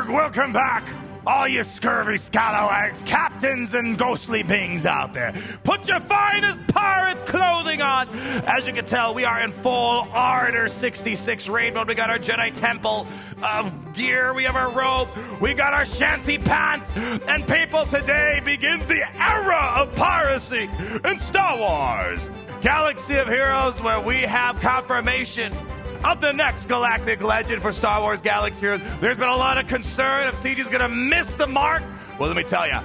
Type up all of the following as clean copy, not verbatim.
welcome back, all you scurvy scalawags, captains and ghostly beings out there. Put your finest pirate clothing on. As you can tell, we are in full Ardor 66 raid mode. We got our Jedi Temple gear, we have our robe, we got our shanty pants, and people, today begins the era of piracy in Star Wars Galaxy of Heroes, where we have confirmation of the next galactic legend for Star Wars Galaxy Heroes. There's been a lot of concern if CG's gonna miss the mark. Well, let me tell you,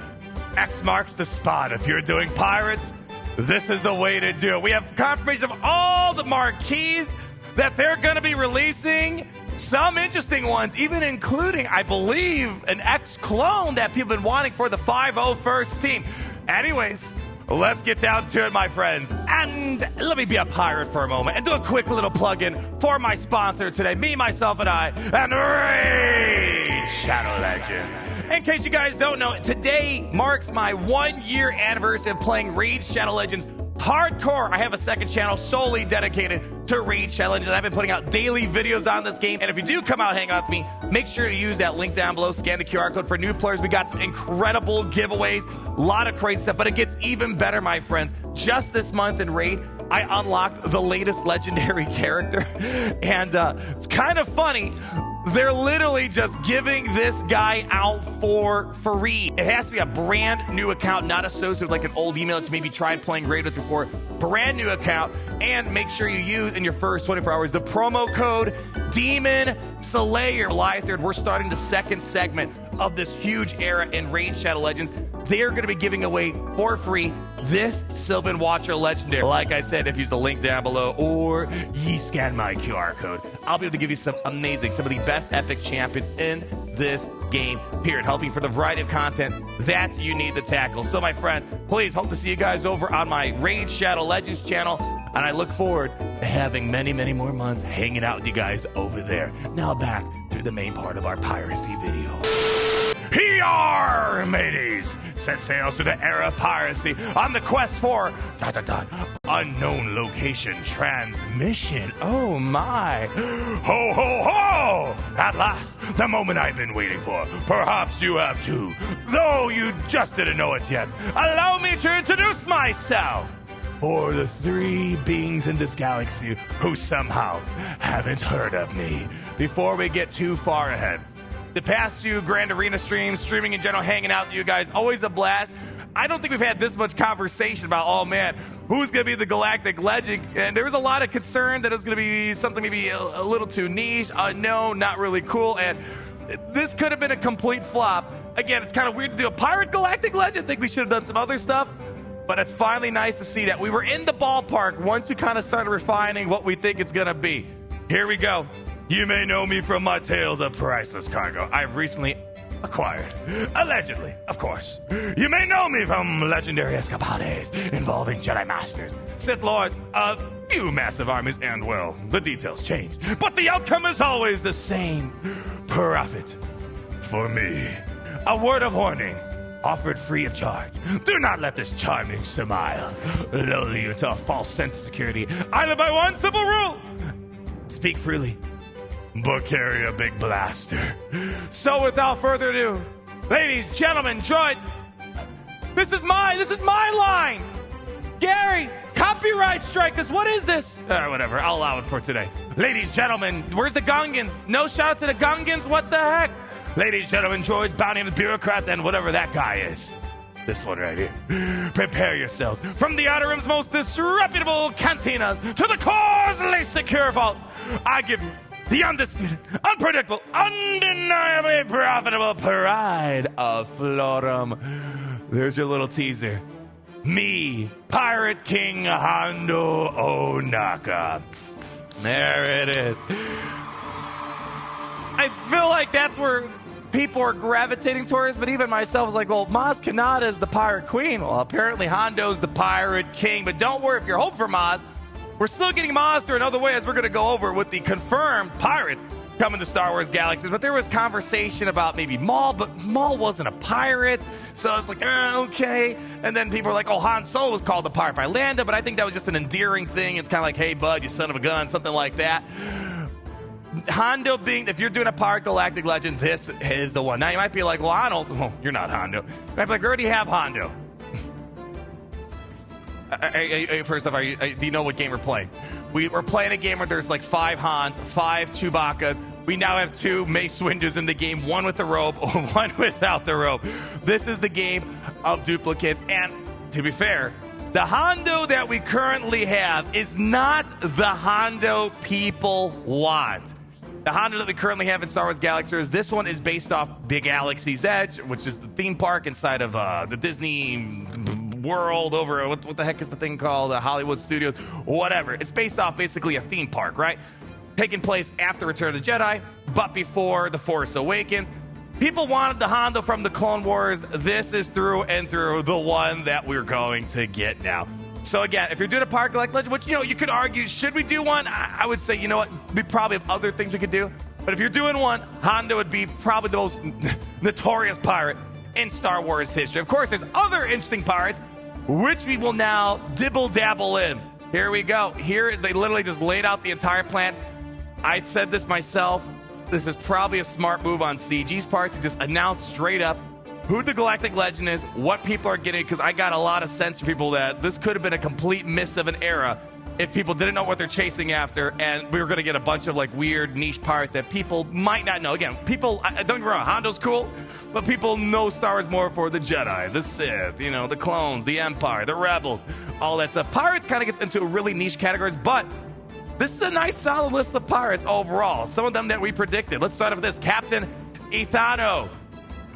X marks the spot. If you're doing pirates, this is the way to do it. We have confirmation of all the marquees that they're gonna be releasing. Some interesting ones, even including, I believe, an X clone that people have been wanting for the 501st team. Anyways, let's get down to it, my friends. And let me be a pirate for a moment and do a quick little plug-in for my sponsor today, me, myself, and I, and Raid Shadow Legends. In case you guys don't know, today marks my 1-year anniversary of playing Raid Shadow Legends hardcore. I have a second channel solely dedicated to Raid Shadow Legends. I've been putting out daily videos on this game. And if you do come out hang out with me, make sure to use that link down below. Scan the QR code for new players. We got some incredible giveaways, a lot of crazy stuff, but it gets even better, my friends. Just this month in Raid, I unlocked the latest legendary character. And it's kind of funny. They're literally just giving this guy out for free. It has to be a brand new account, not associated with like an old email that you maybe tried playing Raid with before. Brand new account, and make sure you use in your first 24 hours the promo code Demon Slayer. July 3rd, we're starting the second segment of this huge era in Raid Shadow Legends. They're going to be giving away for free this Sylvan Watcher Legendary. Like I said, if you use the link down below or you scan my QR code, I'll be able to give you some of the best epic champions in this game, period, helping for the variety of content that you need to tackle. So, my friends, please hope to see you guys over on my Raid Shadow Legends channel, and I look forward to having many, many more months hanging out with you guys over there. Now back to the main part of our piracy video. Here, mateys, set sail through the era of piracy on the quest for unknown location transmission. Oh my. Ho, ho, ho! At last, the moment I've been waiting for. Perhaps you have too, though you just didn't know it yet. Allow me to introduce myself. For the 3 beings in this galaxy who somehow haven't heard of me. Before we get too far ahead, the past few Grand Arena streams, streaming in general, hanging out with you guys, always a blast. I don't think we've had this much conversation about, oh man, who's going to be the Galactic Legend? And there was a lot of concern that it was going to be something maybe a little too niche, unknown, not really cool. And this could have been a complete flop. Again, it's kind of weird to do a pirate Galactic Legend. I think we should have done some other stuff. But it's finally nice to see that we were in the ballpark once we kind of started refining what we think it's going to be. Here we go. You may know me from my tales of priceless cargo I've recently acquired. Allegedly, of course. You may know me from legendary escapades involving Jedi Masters, Sith Lords, a few massive armies, and, well, the details change. But the outcome is always the same. Profit for me. A word of warning, offered free of charge. Do not let this charming smile lull you into a false sense of security. I live by one simple rule. Speak freely, but carry a big blaster. So without further ado, ladies, gentlemen, droids, this is my line. Gary, copyright strike this. What is this? Whatever, I'll allow it for today. Ladies, gentlemen, where's the Gungans? No shout out to the Gungans, what the heck? Ladies, gentlemen, droids, bounty hunters, bureaucrats, and whatever that guy is. This one right here. Prepare yourselves. From the Outer Rim's most disreputable cantinas to the core's least secure vaults, I give you the undisputed, unpredictable, undeniably profitable pride of Florum. There's your little teaser. Me, Pirate King Hondo Ohnaka. There it is. I feel like that's where people are gravitating towards, but even myself is like, well, Maz Kanata is the Pirate Queen. Well, apparently Hondo's the Pirate King, but don't worry if you're hoping for Maz. We're still getting Maz through another way, as we're going to go over with the confirmed pirates coming to Star Wars Galaxies. But there was conversation about maybe Maul, but Maul wasn't a pirate, so it's like, okay. And then people are like, oh, Han Solo was called the pirate by Landa, but I think that was just an endearing thing. It's kind of like, hey, bud, you son of a gun, something like that. Hondo being, if you're doing a Pirate Galactic Legend, this is the one. Now, you might be like, well, Arnold, well, you're not Hondo. You might be like, we already have Hondo. First off, do you know what game we're playing? We're playing a game where there's like 5 Hans, 5 Chewbacca's. We now have 2 Mace Windu's in the game, one with the robe, one without the robe. This is the game of duplicates. And to be fair, the Hondo that we currently have is not the Hondo people want. The Hondo that we currently have in Star Wars Galaxy is this one is based off the Galaxy's Edge, which is the theme park inside of the Disney World over, what the heck is the thing called? The Hollywood Studios, whatever. It's based off basically a theme park, right? Taking place after Return of the Jedi, but before The Force Awakens. People wanted the Hondo from the Clone Wars. This is through and through the one that we're going to get now. So again, if you're doing a Pirate Galactic Legend, which, you could argue, should we do one? I would say, you know what, we probably have other things we could do. But if you're doing one, Hondo would be probably the most notorious pirate in Star Wars history. Of course, there's other interesting pirates, which we will now dibble-dabble in. Here we go. Here, they literally just laid out the entire plan. I said this myself. This is probably a smart move on CG's part to just announce straight up who the Galactic Legend is, what people are getting, because I got a lot of sense from people that this could have been a complete miss of an era if people didn't know what they're chasing after, and we were going to get a bunch of like weird niche pirates that people might not know. Again, people, don't get me wrong, Hondo's cool, but people know Star Wars more for the Jedi, the Sith, the clones, the Empire, the Rebels, all that stuff. Pirates kind of gets into really niche categories, but this is a nice solid list of pirates overall. Some of them that we predicted. Let's start with this. Captain Ethano.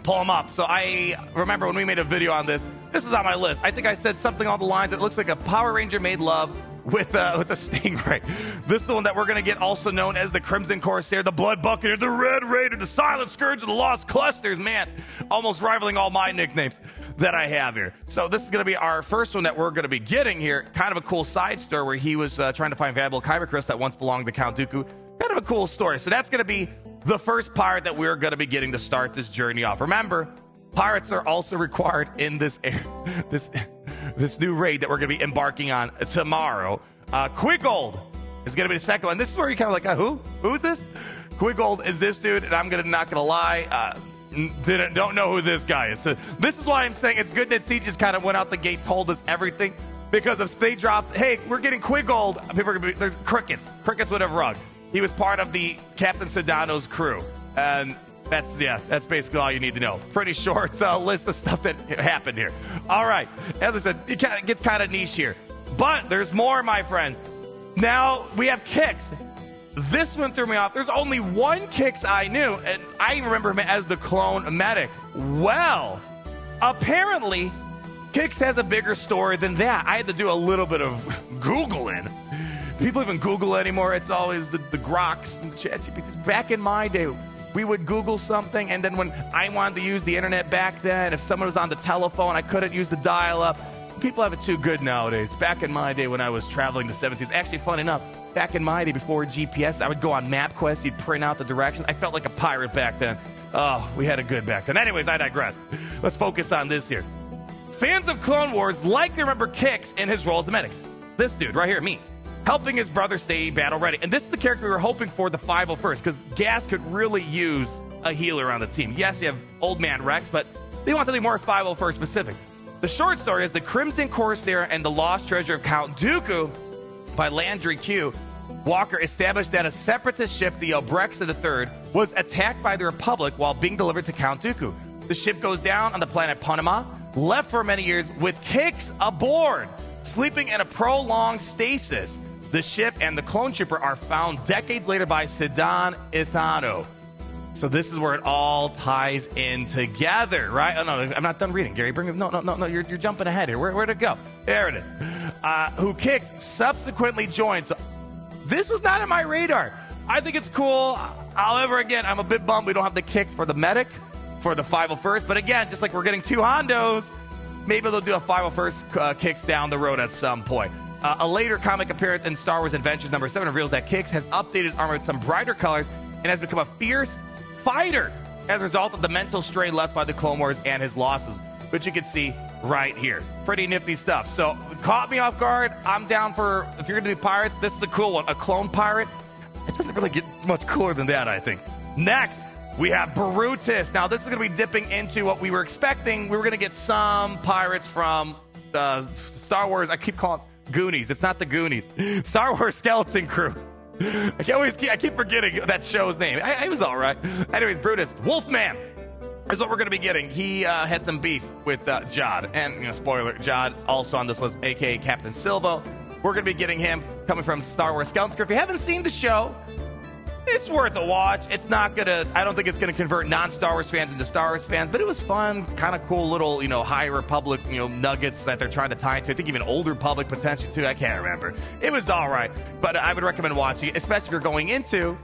Pull him up. So I remember when we made a video on this, this was on my list. I think I said something along the lines that looks like a Power Ranger made love with a Stingray. This is the one that we're going to get, also known as the Crimson Corsair, the Blood Buccaneer, the Red Raider, the Silent Scourge, and the Lost Clusters. Man, almost rivaling all my nicknames that I have here. So this is going to be our first one that we're going to be getting here. Kind of a cool side story where he was trying to find valuable Kyber crystals that once belonged to Count Dooku. Kind of a cool story. So that's going to be the first pirate that we're going to be getting to start this journey off. Remember, pirates are also required in this new raid that we're going to be embarking on tomorrow. Quiggold is going to be the second one. This is where you're kind of like, who? Who is this? Quiggold is this dude, and I'm not going to lie, don't know who this guy is. So this is why I'm saying it's good that Siege just kind of went out the gate, told us everything, because if they dropped, hey, we're getting Quiggold, people are going to be, there's crickets would have rung. He was part of the Captain Sedano's crew, and that's basically all you need to know. Pretty short list of stuff that happened here. All right, as I said, it gets kind of niche here, but there's more, my friends. Now we have Kix. This one threw me off. There's only one Kix I knew, and I remember him as the clone medic. Well, apparently, Kix has a bigger story than that. I had to do a little bit of Googling. People even Google anymore. It's always the Groks and the ChatGPTs. Back in my day, we would Google something, and then when I wanted to use the internet back then, if someone was on the telephone, I couldn't use the dial-up. People have it too good nowadays. Back in my day when I was traveling the 70s, actually, fun enough, back in my day before GPS, I would go on MapQuest. You'd print out the directions. I felt like a pirate back then. Oh, we had it good back then. Anyways, I digress. Let's focus on this here. Fans of Clone Wars likely remember Kix in his role as the medic. This dude right here, me, helping his brother stay battle ready. And this is the character we were hoping for, the 501st, because Gas could really use a healer on the team. Yes, you have Old Man Rex, but they want something more 501st specific. The short story is the Crimson Corsair and the Lost Treasure of Count Dooku by Landry Q. Walker established that a separatist ship, the Obrexa III, was attacked by the Republic while being delivered to Count Dooku. The ship goes down on the planet Panama, left for many years with Kix aboard, sleeping in a prolonged stasis. The ship and the clone trooper are found decades later by Sedan Ithano. So this is where it all ties in together, right? Oh, no, I'm not done reading, Gary. Bring it. No, you're jumping ahead here. Where'd it go? There it is. Who Kix subsequently joined. So this was not on my radar. I think it's cool. However, again, I'm a bit bummed we don't have the Kix for the medic, for the 501st. But again, just like we're getting 2 Hondos, maybe they'll do a 501st Kix down the road at some point. A later comic appearance in Star Wars Adventures number 7 reveals that Kix has updated his armor with some brighter colors and has become a fierce fighter as a result of the mental strain left by the Clone Wars and his losses, which you can see right here. Pretty nifty stuff. So, caught me off guard. I'm down for, if you're going to do pirates, this is a cool one. A clone pirate. It doesn't really get much cooler than that, I think. Next, we have Brutus. Now, this is going to be dipping into what we were expecting. We were going to get some pirates from Star Wars. I keep calling it Goonies. It's not the Goonies. Star Wars Skeleton Crew. I keep forgetting that show's name. I was all right. Anyways, Brutus. Wolfman is what we're going to be getting. He had some beef with Jod. And, spoiler, Jod also on this list, a.k.a. Captain Silvo. We're going to be getting him coming from Star Wars Skeleton Crew. If you haven't seen the show, it's worth a watch. It's not going to, I don't think it's going to convert non-Star Wars fans into Star Wars fans, but it was fun, kind of cool little, High Republic, nuggets that they're trying to tie into. I think even Old Republic potentially too. I can't remember. It was all right, but I would recommend watching it, especially if you're going into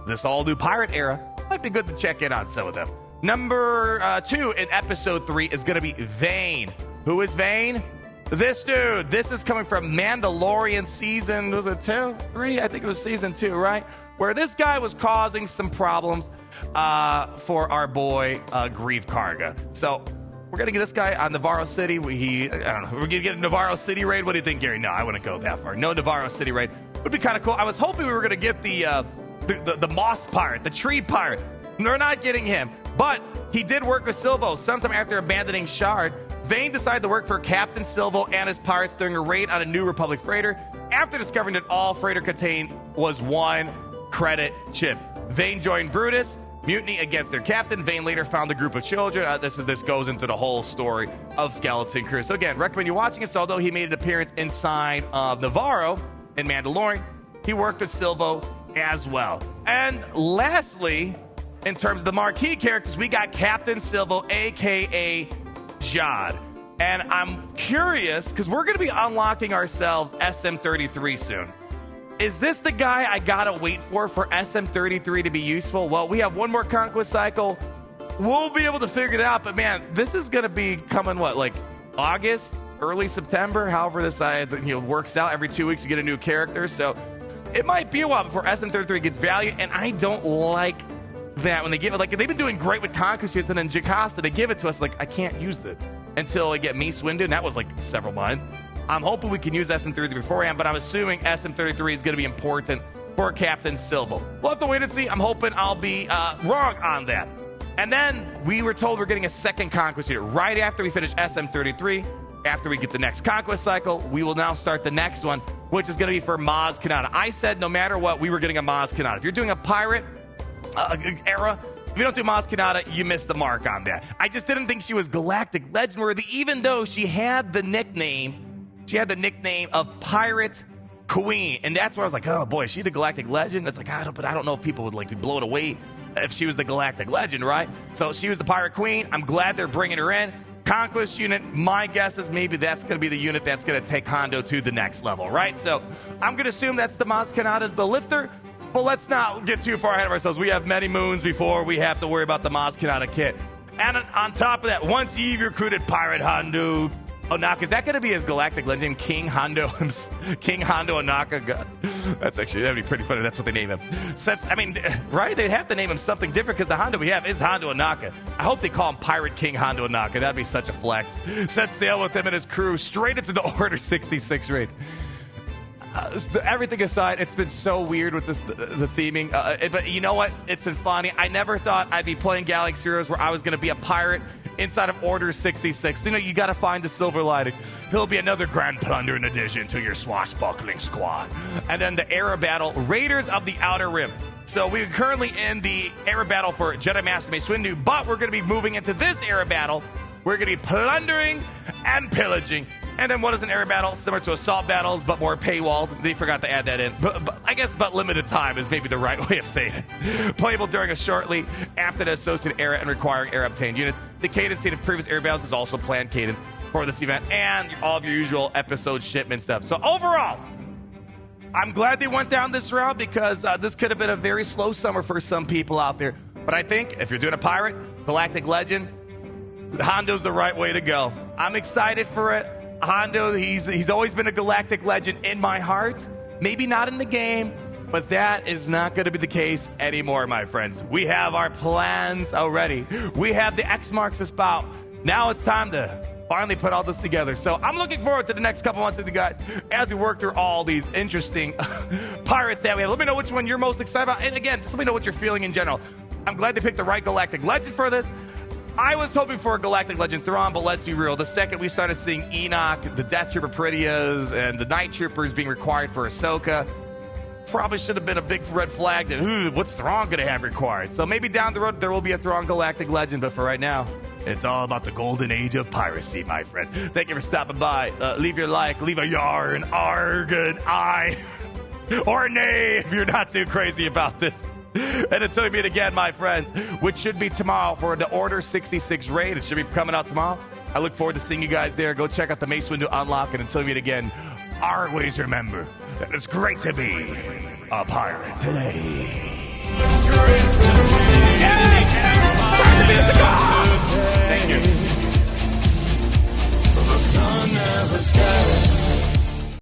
this all-new pirate era. Might be good to check in on some of them. Number 2 in episode 3 is going to be Vane. Who is Vane? This dude. This is coming from Mandalorian season, was it 2? 3? I think it was season 2, right? Where this guy was causing some problems for our boy Grieve Karga. So we're going to get this guy on Navarro City. I don't know. We're going to get a Navarro City raid. What do you think, Gary? No, I wouldn't go that far. No Navarro City raid. Would be kind of cool. I was hoping we were going to get the moss pirate, the tree pirate. They're not getting him. But he did work with Silvo sometime after abandoning Shard. Vane decided to work for Captain Silvo and his pirates during a raid on a New Republic freighter after discovering that all freighter contained was one credit chip. Vane joined Brutus, mutiny against their captain. Vane later found a group of children. This goes into the whole story of Skeleton Crew. So again, recommend you watching it. So although he made an appearance inside of Navarro in Mandalorian, he worked with Silvo as well. And lastly, in terms of the marquee characters, we got Captain Silvo, a.k.a. Jod. And I'm curious, because we're going to be unlocking ourselves SM33 soon. Is this the guy I gotta wait for SM33 to be useful? Well, we have one more conquest cycle. We'll be able to figure it out, but man, this is gonna be coming, like August, early September, however this works out. Every 2 weeks you get a new character, so it might be a while before SM33 gets value, and I don't like that when they give it, they've been doing great with Conquest, and then Jocasta, they give it to us, I can't use it until I get Mace Windu, and that was several months. I'm hoping we can use SM33 beforehand, but I'm assuming SM33 is going to be important for Captain Silvo. We'll have to wait and see. I'm hoping I'll be wrong on that. And then we were told we're getting a second Conquest here. Right after we finish SM33, after we get the next Conquest cycle, we will now start the next one, which is going to be for Maz Kanata. I said no matter what, we were getting a Maz Kanata. If you're doing a pirate era, if you don't do Maz Kanata, you missed the mark on that. I just didn't think she was Galactic Legend worthy, even though she had the nickname of Pirate Queen. And that's where I was like, oh boy, is she the Galactic Legend? It's I don't know if people would be blown away if she was the Galactic Legend, right? So she was the Pirate Queen. I'm glad they're bringing her in. Conquest unit, my guess is maybe that's going to be the unit that's going to take Hondo to the next level, right? So I'm going to assume that's the Maz Kanata as the lifter. But let's not get too far ahead of ourselves. We have many moons before we have to worry about the Maz Kanata kit. And on top of that, once you've recruited Pirate Hondo, Ohnaka, is that going to be his Galactic Legend, King Hondo Ohnaka? God, that'd be pretty funny. That's what they name him. Right? They'd have to name him something different because the Hondo we have is Hondo Ohnaka. I hope they call him Pirate King Hondo Ohnaka. That'd be such a flex. Set sail with him and his crew straight into the Order 66 raid. Everything aside, it's been so weird with the theming. But you know what? It's been funny. I never thought I'd be playing Galaxy Heroes where I was going to be a pirate inside of Order 66. You got to find the silver lining. He'll be another grand plunder in addition to your swashbuckling squad. And then the era battle, Raiders of the Outer Rim. So we're currently in the era battle for Jedi Master Mace Windu, but we're going to be moving into this era battle. We're going to be plundering and pillaging. And then what is an era battle? Similar to assault battles, but more paywalled. They forgot to add that in. But I guess limited time is maybe the right way of saying it. Playable during a shortly after the associated era and requiring era obtained units. The cadence state of previous era battles is also planned cadence for this event and all of your usual episode shipment stuff. So overall, I'm glad they went down this route because this could have been a very slow summer for some people out there. But I think if you're doing a pirate, Galactic Legend, Hondo's the right way to go. I'm excited for it. Hondo, he's always been a Galactic Legend in my heart. Maybe not in the game, but that is not going to be the case anymore, my friends. We have our plans already. We have the X marks the spot. Now it's time to finally put all this together. So I'm looking forward to the next couple months with you guys as we work through all these interesting pirates that we have. Let me know which one you're most excited about. And again, just let me know what you're feeling in general. I'm glad they picked the right Galactic Legend for this. I was hoping for a Galactic Legend Thrawn, but let's be real. The second we started seeing Enoch, the Death Trooper Pridias, and the Night Troopers being required for Ahsoka, probably should have been a big red flag that, what's Thrawn going to have required? So maybe down the road there will be a Thrawn Galactic Legend, but for right now, it's all about the golden age of piracy, my friends. Thank you for stopping by. Leave your like, leave a yarn, arg, an eye, or nay if you're not too crazy about this. And until we meet again, my friends, which should be tomorrow for the Order 66 raid. It should be coming out tomorrow. I look forward to seeing you guys there. Go check out the Mace Windu Unlock. And until we meet again, always remember that it's great to be a pirate today. It's great to be. Thank you. The sun never sets.